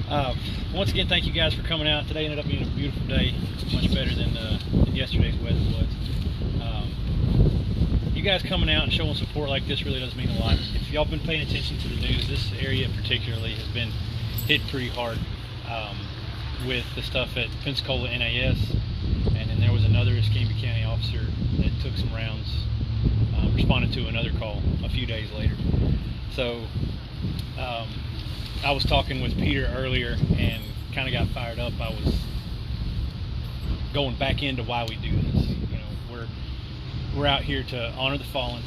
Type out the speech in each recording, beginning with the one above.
Once again, thank you guys for coming out. Today ended up being a beautiful day, much better than yesterday's weather was. You guys coming out and showing support like this really does mean a lot. If y'all been paying attention to the news, this area particularly has been hit pretty hard with the stuff at Pensacola NAS, and then there was another Escambia County officer that took some rounds, responded to another call a few days later. So I was talking with Peter earlier and kind of got fired up. I was going back into why we do this. You know, we're out here to honor the fallen,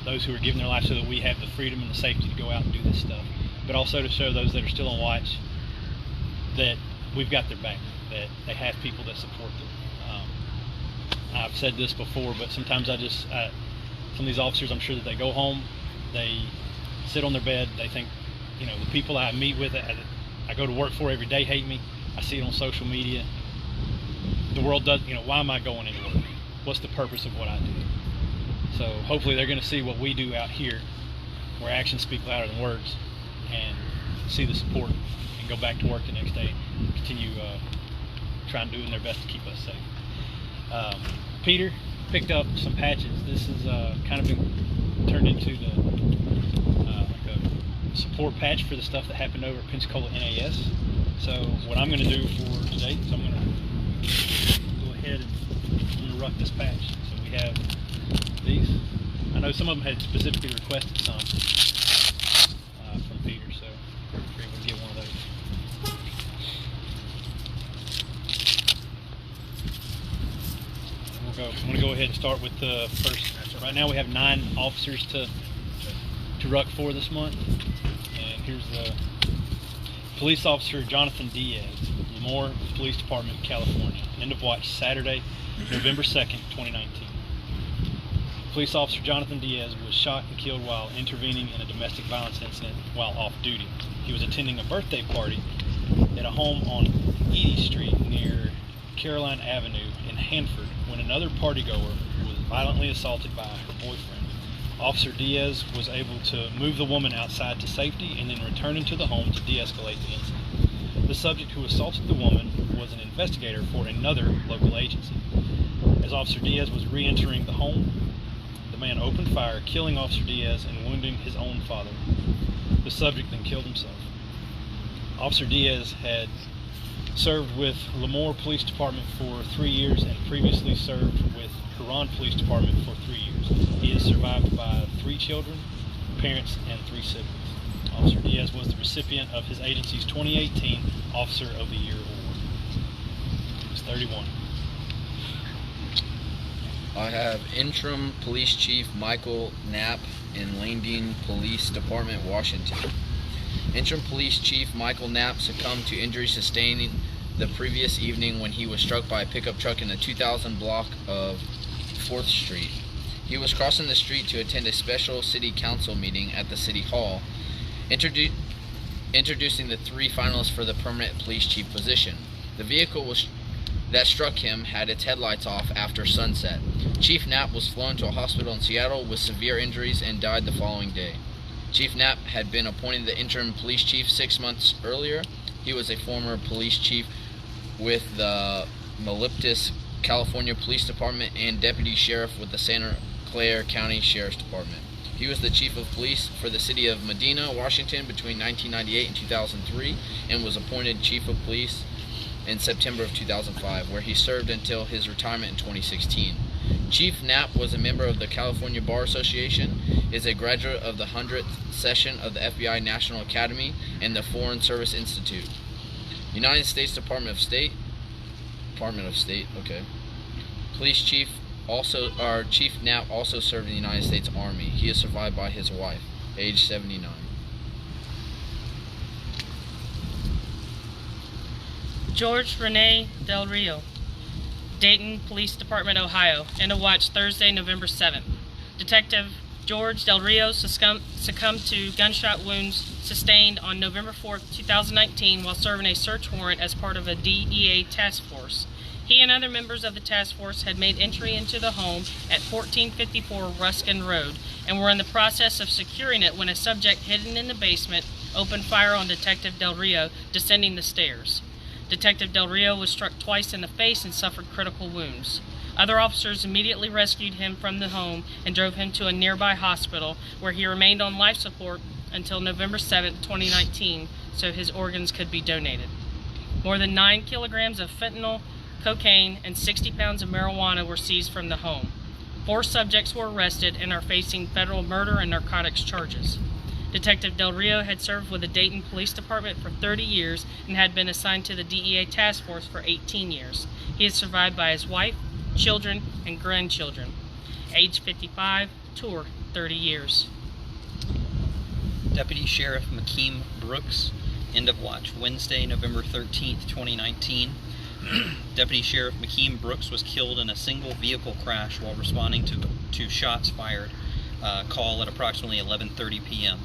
those who are giving their life so that we have the freedom and the safety to go out and do this stuff, but also to show those that are still on watch that we've got their back, that they have people that support them. I've said this before, but sometimes some of these officers, I'm sure that they go home, they sit on their bed, they think, you know, the people I meet with, I go to work for every day hate me. I see it on social media. The world does, you know, why am I going into work? What's the purpose of what I do? So hopefully they're going to see what we do out here, where actions speak louder than words, and see the support and go back to work the next day and continue trying doing their best to keep us safe. Peter picked up some patches. This has kind of been turned into like a support patch for the stuff that happened over at Pensacola NAS. So what I'm going to do for today is I'm going to go ahead and Ruck this patch. So we have these. I know some of them had specifically requested some from Peter, so we're able to get one of those. I'm going to go ahead and start with the first. Right now we have 9 officers to Ruck for this month. And here's the police officer Jonathan Diaz, Lemoore Police Department, California. End of watch Saturday, November 2nd, 2019. Police officer Jonathan Diaz was shot and killed while intervening in a domestic violence incident while off duty. He was attending a birthday party at a home on Edie Street near Caroline Avenue in Hanford when another partygoer was violently assaulted by her boyfriend. Officer Diaz was able to move the woman outside to safety and then return into the home to de-escalate the incident. The subject who assaulted the woman was an investigator for another local agency. As Officer Diaz was re-entering the home, the man opened fire, killing Officer Diaz and wounding his own father. The subject then killed himself. Officer Diaz had served with Lemoore Police Department for 3 years and previously served with Huron Police Department for 3 years. He is survived by 3 children, parents, and 3 siblings. Officer Diaz was the recipient of his agency's 2018 Officer of the Year Award. He's 31. I have Interim Police Chief Michael Knapp in Landine Police Department, Washington. Interim Police Chief Michael Knapp succumbed to injuries sustained the previous evening when he was struck by a pickup truck in the 2000 block of 4th Street. He was crossing the street to attend a special city council meeting at the city hall, introducing the 3 finalists for the permanent police chief position. The vehicle that struck him had its headlights off after sunset. Chief Knapp was flown to a hospital in Seattle with severe injuries and died the following day. Chief Knapp had been appointed the interim police chief 6 months earlier. He was a former police chief with the Milpitas, California Police Department and deputy sheriff with the Santa Clara County Sheriff's Department. He was the chief of police for the city of Medina, Washington between 1998 and 2003 and was appointed chief of police in September of 2005, where he served until his retirement in 2016. Chief Knapp was a member of the California Bar Association, is a graduate of the 100th session of the FBI National Academy and the Foreign Service Institute. United States Department of State, okay. Police Chief Chief Knapp also served in the United States Army. He is survived by his wife, age 79. Jorge Del Rio, Dayton Police Department, Ohio. End of watch Thursday, November 7th. Detective Jorge Del Rio succumbed to gunshot wounds sustained on November 4th, 2019 while serving a search warrant as part of a DEA task force He and other members of the task force had made entry into the home at 1454 Ruskin Road and were in the process of securing it when a subject hidden in the basement opened fire on Detective Del Rio descending the stairs. Detective Del Rio was struck twice in the face and suffered critical wounds. Other officers immediately rescued him from the home and drove him to a nearby hospital where he remained on life support until November 7, 2019, so his organs could be donated. More than 9 kilograms of fentanyl, cocaine, and 60 pounds of marijuana were seized from the home. 4 subjects were arrested and are facing federal murder and narcotics charges. Detective Del Rio had served with the Dayton Police Department for 30 years and had been assigned to the DEA task force for 18 years. He is survived by his wife, children, and grandchildren. Age 55, tour 30 years. Deputy Sheriff McKean Brooks, end of watch Wednesday, November 13th, 2019. Deputy Sheriff McKean Brooks was killed in a single vehicle crash while responding to shots fired call at approximately 11:30 p.m.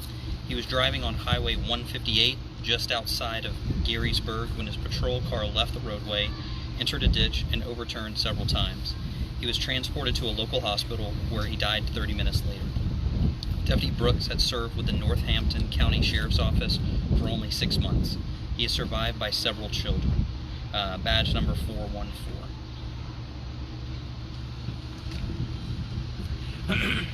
He was driving on Highway 158 just outside of Gettysburg when his patrol car left the roadway, entered a ditch, and overturned several times. He was transported to a local hospital where he died 30 minutes later. Deputy Brooks had served with the Northampton County Sheriff's Office for only 6 months. He is survived by several children. Badge number 414.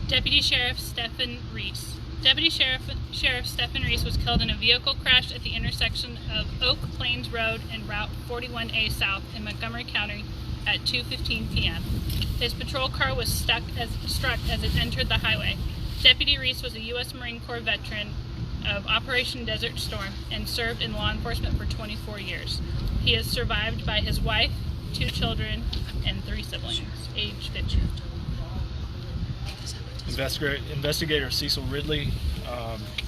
Deputy Sheriff Stefan Ruiz. Deputy Sheriff Stefan Ruiz was killed in a vehicle crash at the intersection of Oak Plains Road and Route 41A South in Montgomery County at 2:15 p.m. His patrol car was struck as it entered the highway. Deputy Ruiz was a U.S. Marine Corps veteran of Operation Desert Storm and served in law enforcement for 24 years. He is survived by his wife, 2 children, and 3 siblings, age 50. Investigator Cecil Ridley,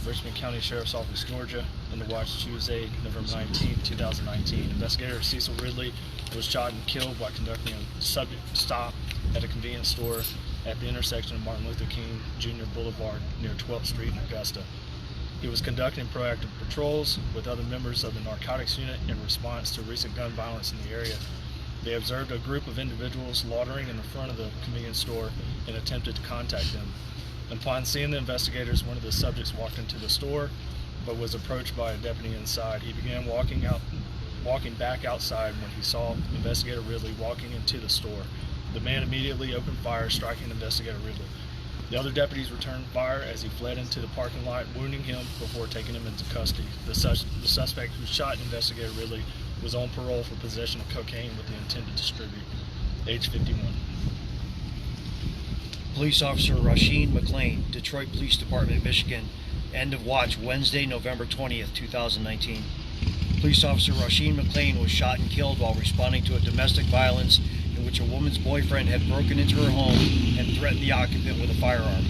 Richmond County Sheriff's Office, Georgia, in the watch Tuesday, November 19, 2019. Investigator Cecil Ridley was shot and killed while conducting a subject stop at a convenience store at the intersection of Martin Luther King Jr. Boulevard near 12th Street in Augusta. He was conducting proactive patrols with other members of the narcotics unit in response to recent gun violence in the area. They observed a group of individuals loitering in the front of the convenience store and attempted to contact them. Upon seeing the investigators, one of the subjects walked into the store but was approached by a deputy inside. He began walking back outside when he saw Investigator Ridley walking into the store. The man immediately opened fire, striking Investigator Ridley. The other deputies returned fire as he fled into the parking lot, wounding him before taking him into custody. The suspect who shot Investigator Ridley was on parole for possession of cocaine with the intent to distribute, age 51. Police Officer Rashid McLean, Detroit Police Department, Michigan, end of watch Wednesday, November 20th, 2019. Police Officer Rashid McLean was shot and killed while responding to a domestic violence in which a woman's boyfriend had broken into her home and threatened the occupant with a firearm.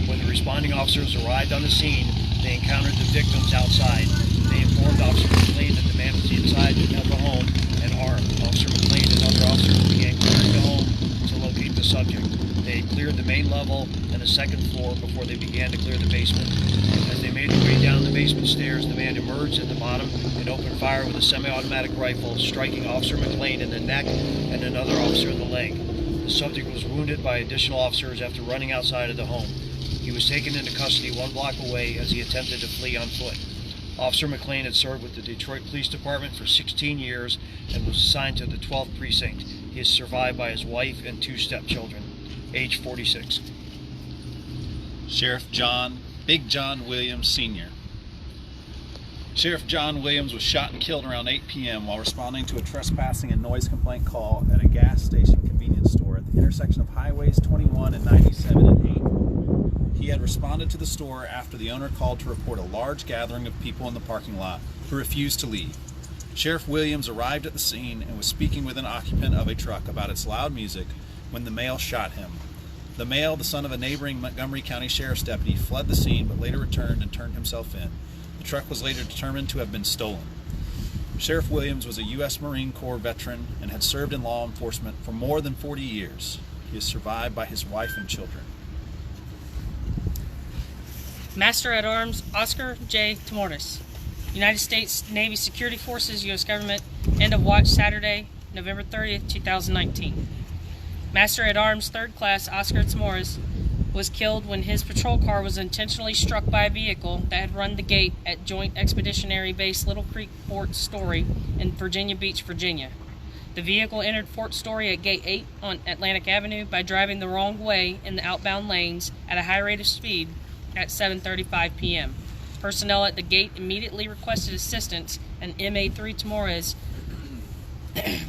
When the responding officers arrived on the scene, they encountered the victims outside. They informed Officer McLean that the man was inside of the home and armed. Officer McLean and other officers began clearing the home to locate the subject. They had cleared the main level and the second floor before they began to clear the basement. As they made their way down the basement stairs, the man emerged at the bottom and opened fire with a semi-automatic rifle, striking Officer McLean in the neck and another officer in the leg. The subject was wounded by additional officers after running outside of the home. He was taken into custody 1 block away as he attempted to flee on foot. Officer McLean had served with the Detroit Police Department for 16 years and was assigned to the 12th Precinct. He is survived by his wife and 2 stepchildren, age 46. Sheriff Big John Williams, Sr. Sheriff John Williams was shot and killed around 8 p.m. while responding to a trespassing and noise complaint call at a gas station convenience store at the intersection of Highways 21 and 97 and 8. He had responded to the store after the owner called to report a large gathering of people in the parking lot who refused to leave. Sheriff Williams arrived at the scene and was speaking with an occupant of a truck about its loud music when the male shot him. The male, the son of a neighboring Montgomery County Sheriff's deputy, fled the scene but later returned and turned himself in. The truck was later determined to have been stolen. Sheriff Williams was a U.S. Marine Corps veteran and had served in law enforcement for more than 40 years. He is survived by his wife and children. Master at Arms Oscar J. Torres. United States Navy Security Forces, U.S. Government, end of watch Saturday, November 30th, 2019. Master-at-Arms 3rd Class Oscar Torres was killed when his patrol car was intentionally struck by a vehicle that had run the gate at Joint Expeditionary Base Little Creek Fort Story in Virginia Beach, Virginia. The vehicle entered Fort Story at Gate 8 on Atlantic Avenue by driving the wrong way in the outbound lanes at a high rate of speed at 7:35 p.m. Personnel at the gate immediately requested assistance, and MA3 Torres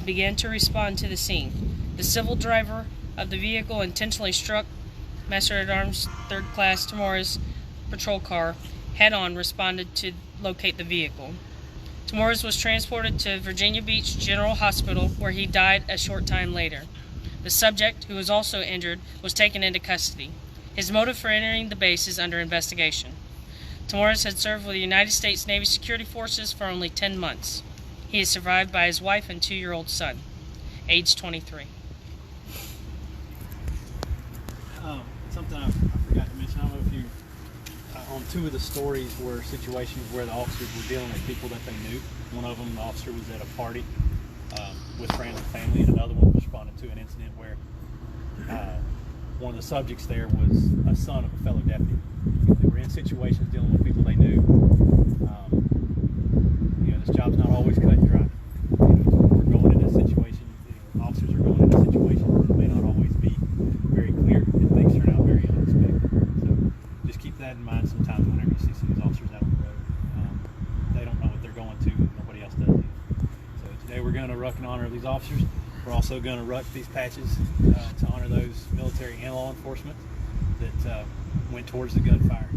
began to respond to the scene. The civil driver of the vehicle intentionally struck Master-at-Arms 3rd Class Torres patrol car head-on, responded to locate the vehicle. Torres was transported to Virginia Beach General Hospital, where he died a short time later. The subject, who was also injured, was taken into custody. His motive for entering the base is under investigation. Torres had served with the United States Navy Security Forces for only 10 months. He is survived by his wife and 2-year-old son, age 23. Something I forgot to mention, I don't know if you, on 2 of the stories were situations where the officers were dealing with people that they knew. One of them, the officer was at a party with friends and family, and another one responded to an incident where one of the subjects there was a son of a fellow deputy. They were in situations dealing with people they knew. This job's not always cut and dry. We're going into situations, officers are going into situations that may not always be very clear, and things turn out very unexpected. So just keep that in mind sometimes whenever you see some of these officers out on the road. They don't know what they're going to, and nobody else does either. So today we're going to ruck in honor of these officers. We're also going to ruck these patches to honor those military and law enforcement that went towards the gunfire.